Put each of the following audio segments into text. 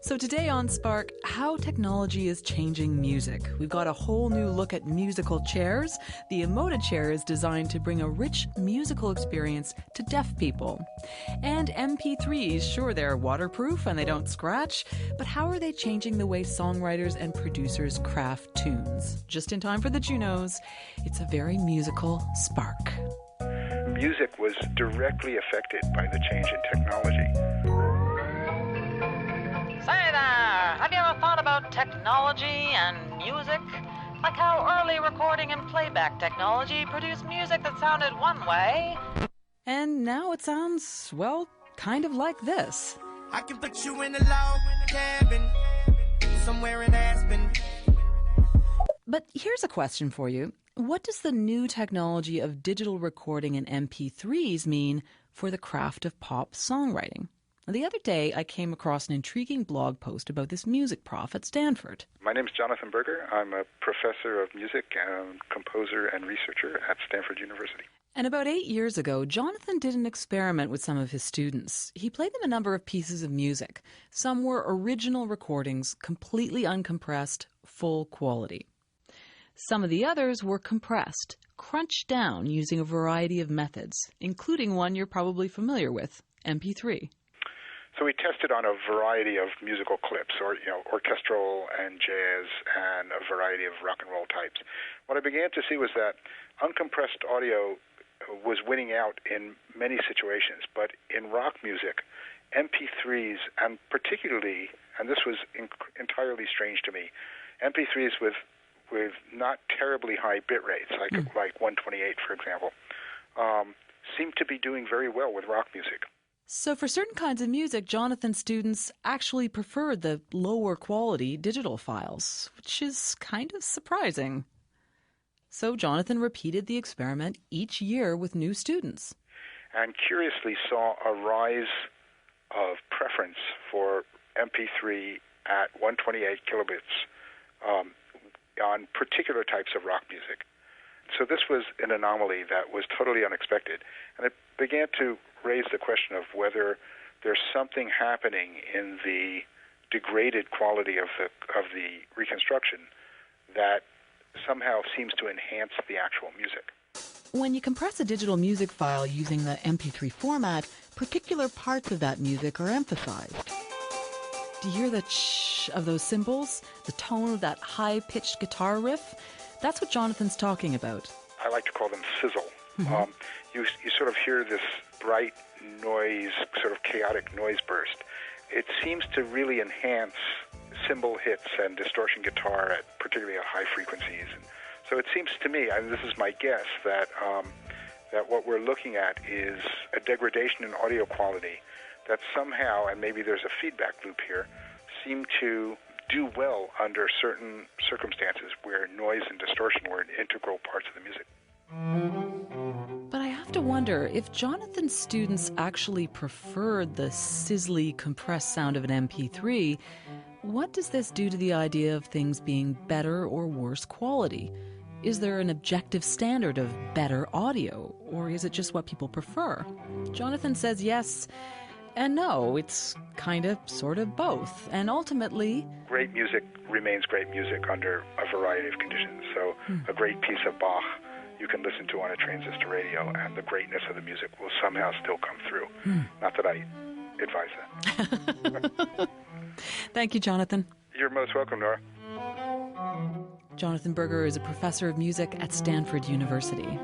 So today on Spark, how technology is changing music. We've got a whole new look at musical chairs. The Emoti Chair is designed to bring a rich musical experience to deaf people. And MP3s, sure, they're waterproof and they don't scratch, but how are they changing the way songwriters and producers craft tunes? Just in time for the Junos, it's a very musical Spark. Music was directly affected by the change in technology. Say there, have you ever thought about technology and music? Like how early recording and playback technology produced music that sounded one way. And now it sounds, well, kind of like this. I can put you in a log cabin, somewhere in Aspen. But here's a question for you. What does the new technology of digital recording and MP3s mean for the craft of pop songwriting? The other day, I came across an intriguing blog post about this music prof at Stanford. My name is Jonathan Berger. I'm a professor of music, composer, and researcher at Stanford University. And about 8 years ago, Jonathan did an experiment with some of his students. He played them a number of pieces of music. Some were original recordings, completely uncompressed, full quality. Some of the others were compressed, crunched down using a variety of methods, including one you're probably familiar with, MP3. So we tested on a variety of musical clips, orchestral and jazz and a variety of rock and roll types. What I began to see was that uncompressed audio was winning out in many situations, but in rock music, MP3s, and particularly, and this was entirely strange to me, MP3s with not terribly high bit rates, like 128, for example, seemed to be doing very well with rock music. So for certain kinds of music, Jonathan's students actually preferred the lower quality digital files, which is kind of surprising. So Jonathan repeated the experiment each year with new students. And curiously saw a rise of preference for MP3 at 128 kilobits on particular types of rock music. So this was an anomaly that was totally unexpected. And it began to raise the question of whether there's something happening in the degraded quality of the reconstruction that somehow seems to enhance the actual music. When you compress a digital music file using the MP3 format, particular parts of that music are emphasized. Do you hear the ch of those cymbals? The tone of that high-pitched guitar riff? That's what Jonathan's talking about. I like to call them sizzle. Mm-hmm. You sort of hear this bright noise, sort of chaotic noise burst. It seems to really enhance cymbal hits and distortion guitar particularly at high frequencies. And so it seems to me, and this is my guess, that what we're looking at is a degradation in audio quality that somehow, and maybe there's a feedback loop here, seem to do well under certain circumstances where noise and distortion were integral parts of the music. But I have to wonder, if Jonathan's students actually preferred the sizzly, compressed sound of an MP3, what does this do to the idea of things being better or worse quality? Is there an objective standard of better audio, or is it just what people prefer? Jonathan says yes and no, it's kind of, sort of both. And ultimately, great music remains great music under a variety of conditions. So a great piece of Bach you can listen to on a transistor radio, and the greatness of the music will somehow still come through. Not that I advise that. Thank you, Jonathan. You're most welcome, Nora. Jonathan Berger is a professor of music at Stanford University.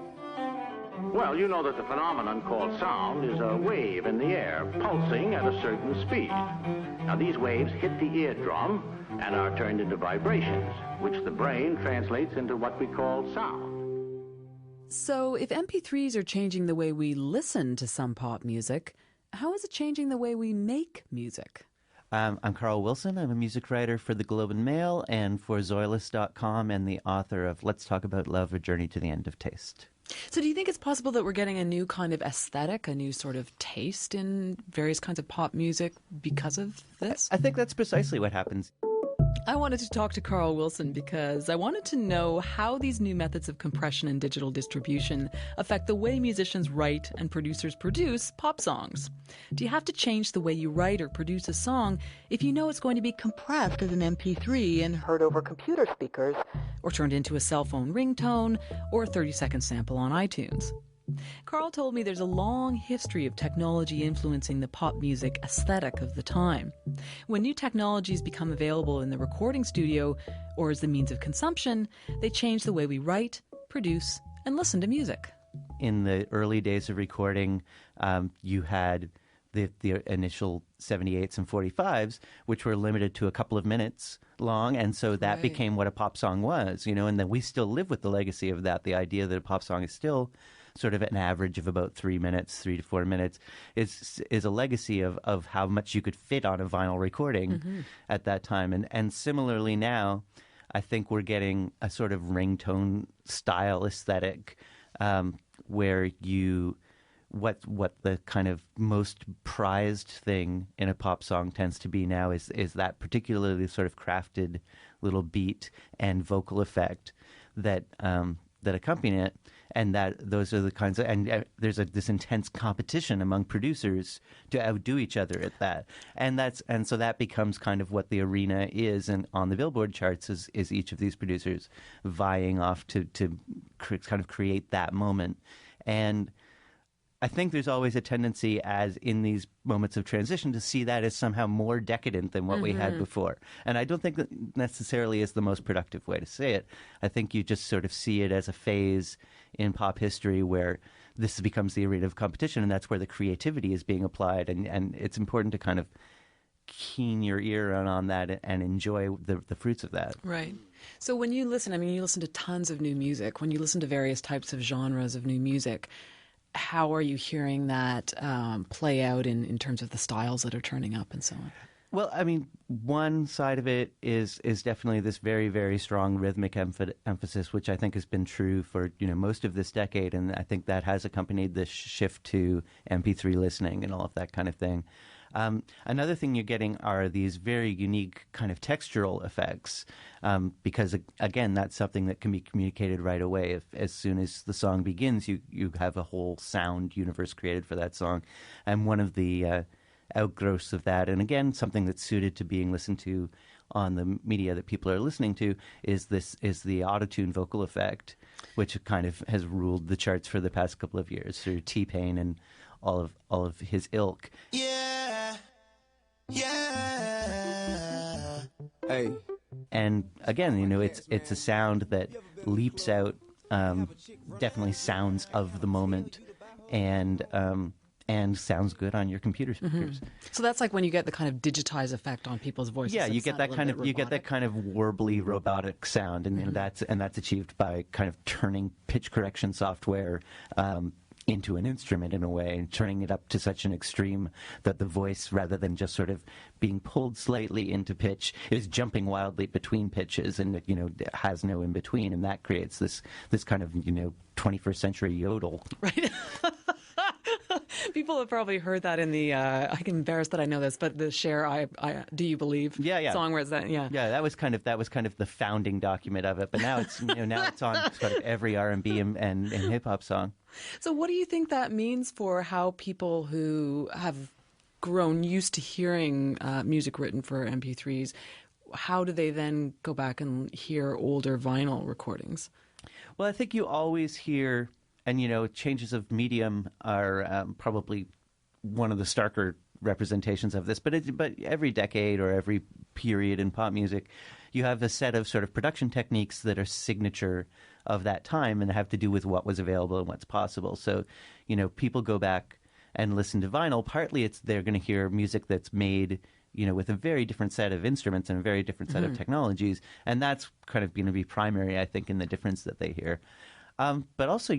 Well, you know that the phenomenon called sound is a wave in the air, pulsing at a certain speed. Now, these waves hit the eardrum and are turned into vibrations, which the brain translates into what we call sound. So, if MP3s are changing the way we listen to some pop music, how is it changing the way we make music? I'm Carl Wilson. I'm a music writer for the Globe and Mail and for Zoilist.com, and the author of Let's Talk About Love, A Journey to the End of Taste. So do you think it's possible that we're getting a new kind of aesthetic, a new sort of taste in various kinds of pop music because of this? I think that's precisely what happens. I wanted to talk to Carl Wilson because I wanted to know how these new methods of compression and digital distribution affect the way musicians write and producers produce pop songs. Do you have to change the way you write or produce a song if you know it's going to be compressed as an MP3 and heard over computer speakers, or turned into a cell phone ringtone, or a 30-second sample on iTunes? Carl told me there's a long history of technology influencing the pop music aesthetic of the time. When new technologies become available in the recording studio or as the means of consumption, they change the way we write, produce, and listen to music. In the early days of recording, you had the initial 78s and 45s, which were limited to a couple of minutes long, and so that became what a pop song was, and then we still live with the legacy of that. The idea that a pop song is still sort of an average of about 3 minutes, 3 to 4 minutes, is a legacy of how much you could fit on a vinyl recording at that time. And similarly now, I think we're getting a sort of ringtone style aesthetic where what the kind of most prized thing in a pop song tends to be now is that particularly sort of crafted little beat and vocal effect that accompany it, and that those are the kinds of, and there's this intense competition among producers to outdo each other at that, and so that becomes kind of what the arena is, and on the Billboard charts is each of these producers vying off to kind of create that moment. And I think there's always a tendency, as in these moments of transition, to see that as somehow more decadent than what we had before. And I don't think that necessarily is the most productive way to say it. I think you just sort of see it as a phase in pop history where this becomes the arena of competition, and that's where the creativity is being applied. And it's important to kind of keen your ear on that and enjoy the fruits of that. Right. So when you listen, you listen to tons of new music. When you listen to various types of genres of new music, how are you hearing that play out in terms of the styles that are turning up and so on? Well, one side of it is definitely this very, very strong rhythmic emphasis, which I think has been true for most of this decade, and I think that has accompanied this shift to MP3 listening and all of that kind of thing. Another thing you're getting are these very unique kind of textural effects, because, again, that's something that can be communicated right away. As soon as the song begins, you have a whole sound universe created for that song. And one of the outgrowths of that, and again, something that's suited to being listened to on the media that people are listening to, is the autotune vocal effect, which kind of has ruled the charts for the past couple of years through T-Pain and all of his ilk. Yeah. Hey. And again, it's a sound that leaps out, definitely sounds of the moment, and sounds good on your computer speakers. So that's like when you get the kind of digitized effect on people's voices. Yeah, you get that kind of warbly robotic sound, and that's achieved by kind of turning pitch correction software into an instrument in a way, and turning it up to such an extreme that the voice, rather than just sort of being pulled slightly into pitch, is jumping wildly between pitches, and has no in between, and that creates this kind of 21st century yodel. Right. People have probably heard that in the I'm embarrassed that I know this, but the Cher I Do You Believe song, where it's that that was kind of the founding document of it, but now it's now it's on sort of every R&B and hip hop song. So what do you think that means for how people who have grown used to hearing music written for MP3s, how do they then go back and hear older vinyl recordings? Well, I think you always hear, and changes of medium are probably one of the starker representations of this, but every decade or every period in pop music, you have a set of sort of production techniques that are signature of that time and have to do with what was available and what's possible. So, people go back and listen to vinyl. Partly they're going to hear music that's made, with a very different set of instruments and a very different set of technologies, and that's kind of going to be primary, I think, in the difference that they hear. But also,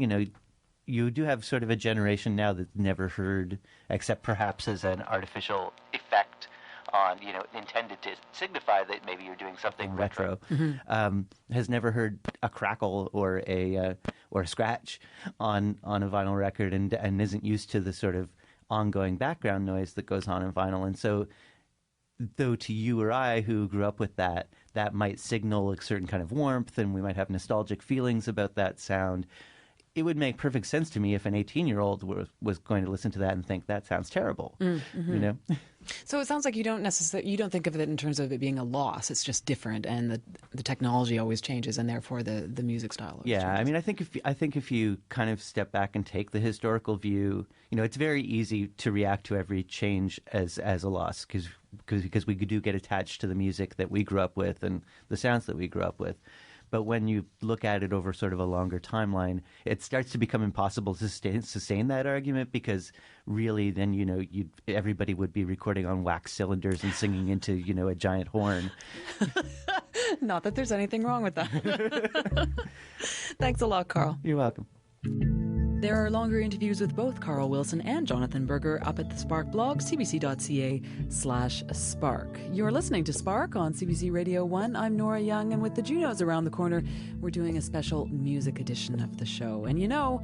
you do have sort of a generation now that's never heard, except perhaps as an artificial effect on, intended to signify that maybe you're doing something retro, has never heard a crackle or a scratch on a vinyl record, and isn't used to the sort of ongoing background noise that goes on in vinyl. And so though to you or I who grew up with that, that might signal a certain kind of warmth, and we might have nostalgic feelings about that sound. It would make perfect sense to me if an 18-year-old was going to listen to that and think that sounds terrible. Mm-hmm. You know. So it sounds like you don't think of it in terms of it being a loss. It's just different, and the technology always changes, and therefore the music style always changes. I mean, I think if you kind of step back and take the historical view, you know, it's very easy to react to every change as a loss because we do get attached to the music that we grew up with and the sounds that we grew up with. But when you look at it over sort of a longer timeline, it starts to become impossible to sustain that argument, because really then, you know, everybody would be recording on wax cylinders and singing into, you know, a giant horn. Not that there's anything wrong with that. Thanks a lot, Carl. You're welcome. There are longer interviews with both Carl Wilson and Jonathan Berger up at the Spark blog, cbc.ca/Spark. You're listening to Spark on CBC Radio 1. I'm Nora Young, and with the Junos around the corner, we're doing a special music edition of the show. And you know,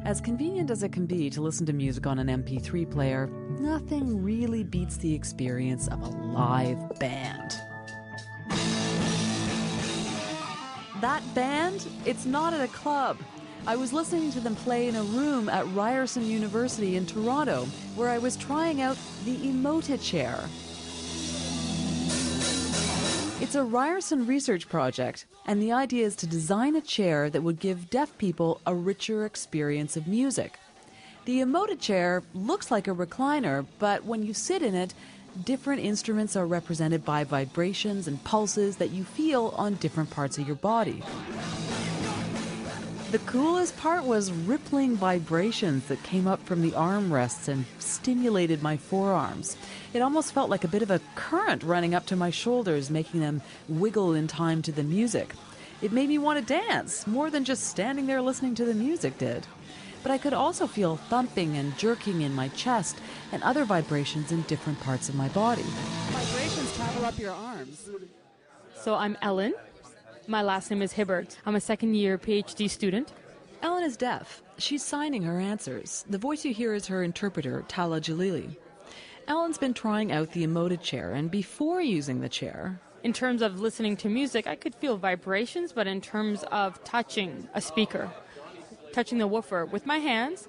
as convenient as it can be to listen to music on an MP3 player, nothing really beats the experience of a live band. That band, it's not at a club. I was listening to them play in a room at Ryerson University in Toronto, where I was trying out the Emoti Chair. It's a Ryerson research project, and the idea is to design a chair that would give deaf people a richer experience of music. The Emoti Chair looks like a recliner, but when you sit in it, different instruments are represented by vibrations and pulses that you feel on different parts of your body. The coolest part was rippling vibrations that came up from the armrests and stimulated my forearms. It almost felt like a bit of a current running up to my shoulders, making them wiggle in time to the music. It made me want to dance, more than just standing there listening to the music did. But I could also feel thumping and jerking in my chest and other vibrations in different parts of my body. Vibrations travel up your arms. So I'm Ellen. My last name is Hibbert. I'm a second-year PhD student. Ellen is deaf. She's signing her answers. The voice you hear is her interpreter, Tala Jalili. Ellen's been trying out the Emoti Chair, and before using the chair... In terms of listening to music, I could feel vibrations, but in terms of touching a speaker, touching the woofer with my hands,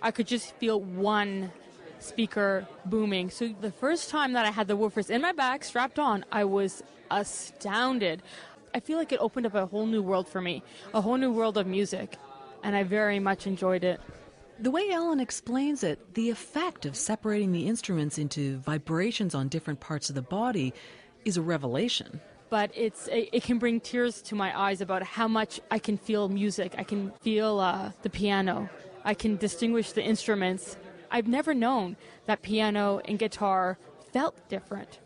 I could just feel one speaker booming. So the first time that I had the woofers in my back, strapped on, I was astounded. I feel like it opened up a whole new world for me, a whole new world of music, and I very much enjoyed it. The way Ellen explains it, the effect of separating the instruments into vibrations on different parts of the body is a revelation. But it can bring tears to my eyes about how much I can feel music. I can feel the piano. I can distinguish the instruments. I've never known that piano and guitar felt different.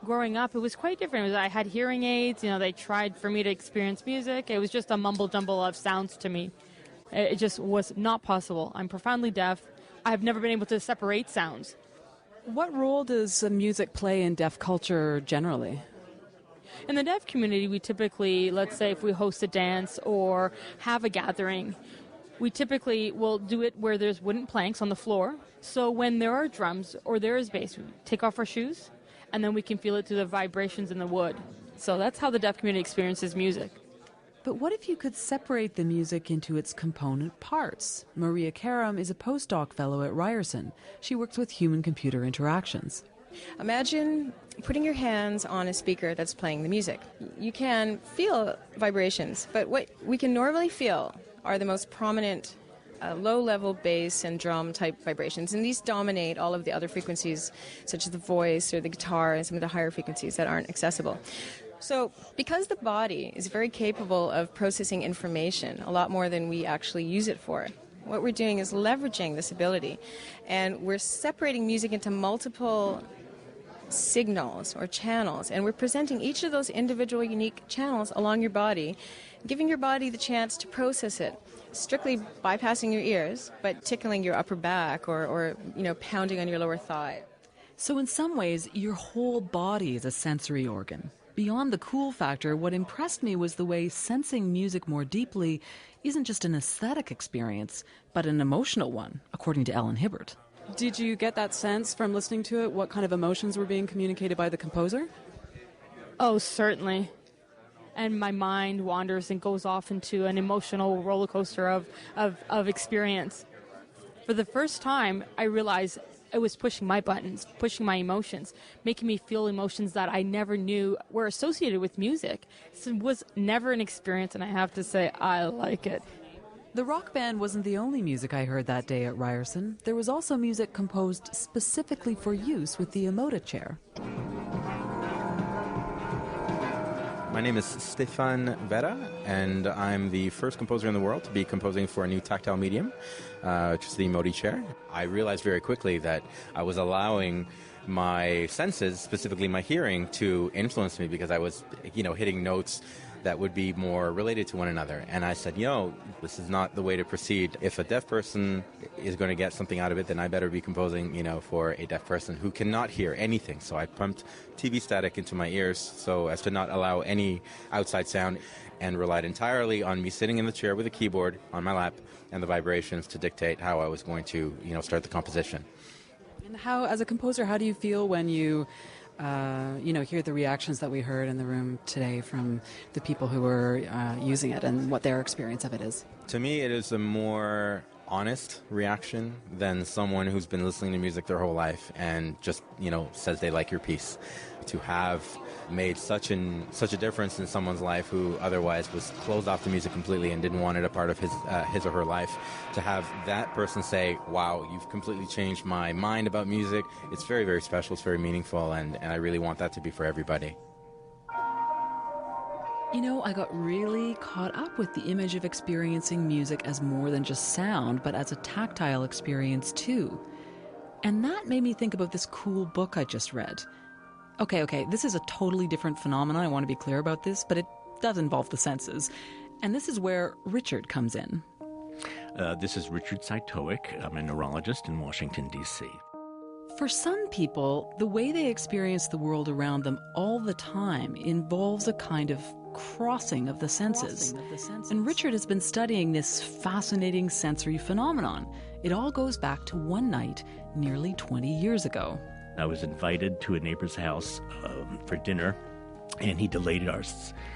Growing up, it was quite different. I had hearing aids. You know, they tried for me to experience music. It was just a mumble-jumble of sounds to me. It just was not possible. I'm profoundly deaf. I've never been able to separate sounds. What role does music play in deaf culture generally? In the deaf community, we typically, let's say if we host a dance or have a gathering, we typically will do it where there's wooden planks on the floor. So when there are drums or there is bass, we take off our shoes, and then we can feel it through the vibrations in the wood. So that's how the deaf community experiences music. But what if you could separate the music into its component parts? Maria Karam is a postdoc fellow at Ryerson. She works with human-computer interactions. Imagine putting your hands on a speaker that's playing the music. You can feel vibrations, but what we can normally feel are the most prominent low-level bass and drum type vibrations, and these dominate all of the other frequencies, such as the voice or the guitar and some of the higher frequencies that aren't accessible. So because the body is very capable of processing information, a lot more than we actually use it for, what we're doing is leveraging this ability, and we're separating music into multiple signals or channels, and we're presenting each of those individual unique channels along your body, giving your body the chance to process it, strictly bypassing your ears, but tickling your upper back or pounding on your lower thigh. So in some ways, your whole body is a sensory organ. Beyond the cool factor, what impressed me was the way sensing music more deeply isn't just an aesthetic experience, but an emotional one, according to Ellen Hibbert. Did you get that sense from listening to it, what kind of emotions were being communicated by the composer? Oh, certainly. And my mind wanders and goes off into an emotional roller coaster of experience. For the first time, I realized I was pushing my buttons, pushing my emotions, making me feel emotions that I never knew were associated with music. It was never an experience, and I have to say, I like it. The rock band wasn't the only music I heard that day at Ryerson. There was also music composed specifically for use with the Emoti Chair. My name is Stefan Vera, and I'm the first composer in the world to be composing for a new tactile medium, which is the Emoti Chair. I realized very quickly that I was allowing my senses, specifically my hearing, to influence me because I was, hitting notes that would be more related to one another. And I said, this is not the way to proceed. If a deaf person is going to get something out of it, then I better be composing, for a deaf person who cannot hear anything. So I pumped TV static into my ears so as to not allow any outside sound, and relied entirely on me sitting in the chair with a keyboard on my lap and the vibrations to dictate how I was going to, start the composition. And how, as a composer, how do you feel when you hear the reactions that we heard in the room today from the people who were using it and what their experience of it is? To me, it is a more honest reaction than someone who's been listening to music their whole life and just, says they like your piece. To have made such a difference in someone's life who otherwise was closed off to music completely and didn't want it a part of his or her life, to have that person say, wow, you've completely changed my mind about music, it's very, very special, it's very meaningful, and I really want that to be for everybody. I got really caught up with the image of experiencing music as more than just sound, but as a tactile experience too. And that made me think about this cool book I just read. Okay, this is a totally different phenomenon, I want to be clear about this, but it does involve the senses. And this is where Richard comes in. This is Richard Saitowic. I'm a neurologist in Washington, D.C. For some people, the way they experience the world around them all the time involves a kind of crossing of the senses. And Richard has been studying this fascinating sensory phenomenon. It all goes back to one night nearly 20 years ago. I was invited to a neighbor's house for dinner, and he delayed our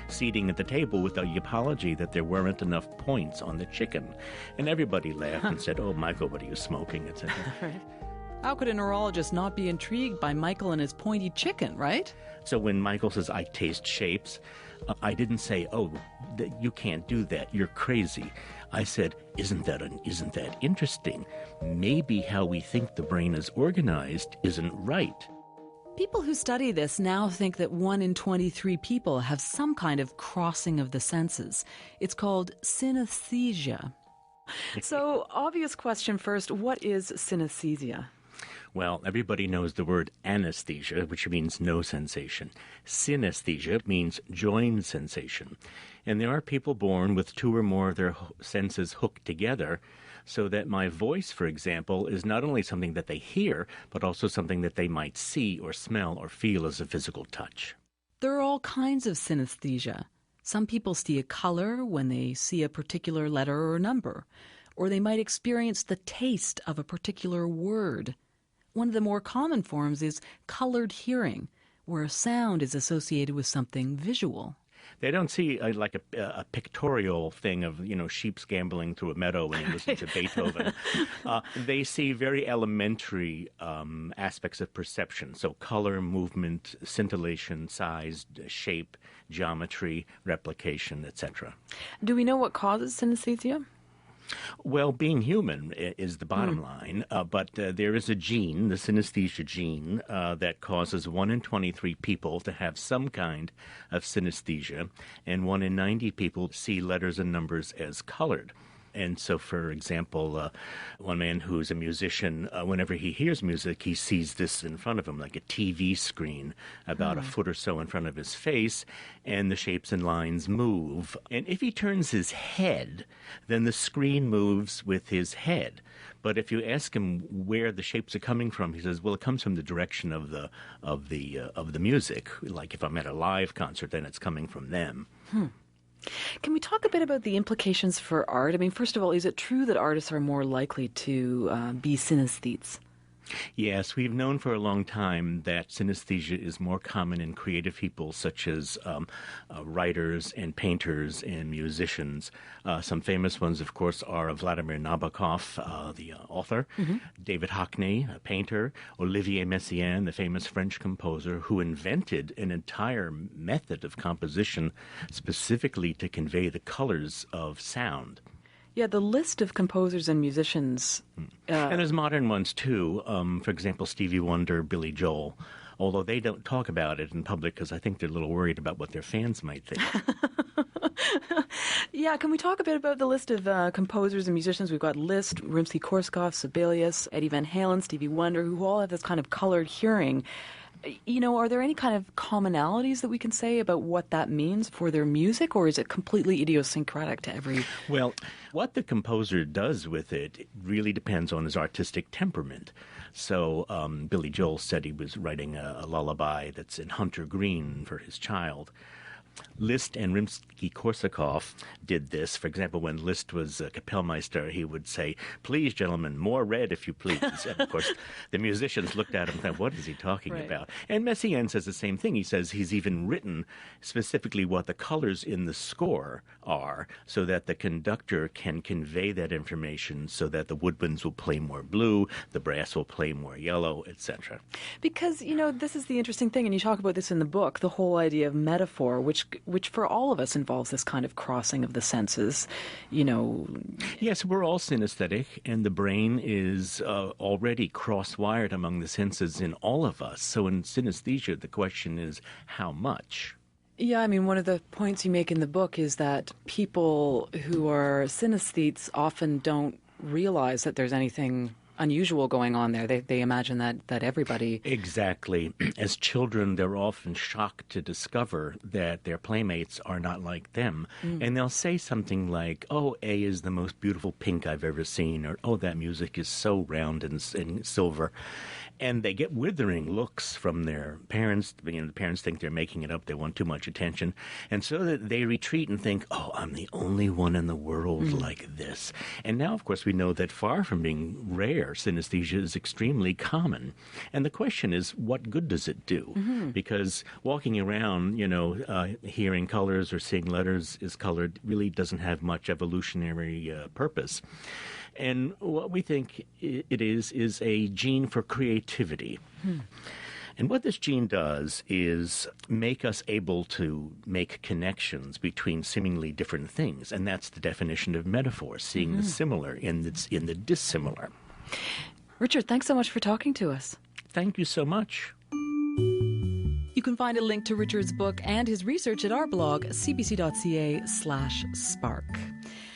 seating at the table with the apology that there weren't enough points on the chicken. And everybody laughed and said, "Oh, Michael, what are you smoking?" etc. Right. How could a neurologist not be intrigued by Michael and his pointy chicken, right? So when Michael says, "I taste shapes," I didn't say, "Oh, you can't do that. You're crazy." I said, isn't that interesting? Maybe how we think the brain is organized isn't right. People who study this now think that 1 in 23 people have some kind of crossing of the senses. It's called synesthesia. So, obvious question first, what is synesthesia? Well, everybody knows the word anesthesia, which means no sensation. Synesthesia means joined sensation. And there are people born with 2 or more of their senses hooked together, so that my voice, for example, is not only something that they hear, but also something that they might see or smell or feel as a physical touch. There are all kinds of synesthesia. Some people see a color when they see a particular letter or number, or they might experience the taste of a particular word. One of the more common forms is colored hearing, where a sound is associated with something visual. They don't see like a pictorial thing of, sheep gambling through a meadow when they listen to Beethoven. They see very elementary aspects of perception. So color, movement, scintillation, size, shape, geometry, replication, etc. Do we know what causes synesthesia? Well, being human is the bottom line, but there is a gene, the synesthesia gene, that causes 1 in 23 people to have some kind of synesthesia, and 1 in 90 people see letters and numbers as colored. And so, for example, one man who's a musician, whenever he hears music, he sees this in front of him, like a TV screen, about a foot or so in front of his face, and the shapes and lines move. And if he turns his head, then the screen moves with his head. But if you ask him where the shapes are coming from, he says, well, it comes from the direction of the music. Like if I'm at a live concert, then it's coming from them. Can we talk a bit about the implications for art? I mean, first of all, is it true that artists are more likely to be synesthetes? Yes, we've known for a long time that synesthesia is more common in creative people such as writers and painters and musicians. Some famous ones, of course, are Vladimir Nabokov, the author, David Hockney, a painter, Olivier Messiaen, the famous French composer, who invented an entire method of composition specifically to convey the colors of sound. Yeah, the list of composers and musicians. And there's modern ones, too. For example, Stevie Wonder, Billy Joel, although they don't talk about it in public because I think they're a little worried about what their fans might think. Yeah, can we talk a bit about the list of composers and musicians? We've got Liszt, Rimsky-Korsakov, Sibelius, Eddie Van Halen, Stevie Wonder, who all have this kind of colored hearing. You know, are there any kind of commonalities that we can say about what that means for their music, or is it completely idiosyncratic to every... Well, what the composer does with it really depends on his artistic temperament. So Billy Joel said he was writing a lullaby that's in hunter green for his child. Liszt and Rimsky-Korsakov did this. For example, when Liszt was Kapellmeister, he would say, "Please, gentlemen, more red if you please." And of course, the musicians looked at him and thought, what is he talking about? And Messiaen says the same thing. He says he's even written specifically what the colors in the score are so that the conductor can convey that information so that the woodwinds will play more blue, the brass will play more yellow, etc. Because, you know, this is the interesting thing, and you talk about this in the book, the whole idea of metaphor, which for all of us involves this kind of crossing of the senses, you know. Yes, we're all synesthetic, and the brain is already cross-wired among the senses in all of us. So in synesthesia, the question is, how much? Yeah, I mean, one of the points you make in the book is that people who are synesthetes often don't realize that there's anything unusual going on there. They imagine that everybody... Exactly. As children, they're often shocked to discover that their playmates are not like them. And they'll say something like, "Oh, A is the most beautiful pink I've ever seen," or "Oh, that music is so round and silver." And they get withering looks from their parents. You know, the parents think they're making it up. They want too much attention. And so that they retreat and think, "Oh, I'm the only one in the world like this." And now, of course, we know that far from being rare, synesthesia is extremely common. And the question is, what good does it do? Because walking around, you know, hearing colors or seeing letters is colored really doesn't have much evolutionary purpose. And what we think it is a gene for creativity. And what this gene does is make us able to make connections between seemingly different things. And that's the definition of metaphor, seeing the similar in the dissimilar. Richard, thanks so much for talking to us. Thank you so much. You can find a link to Richard's book and his research at our blog, cbc.ca/spark.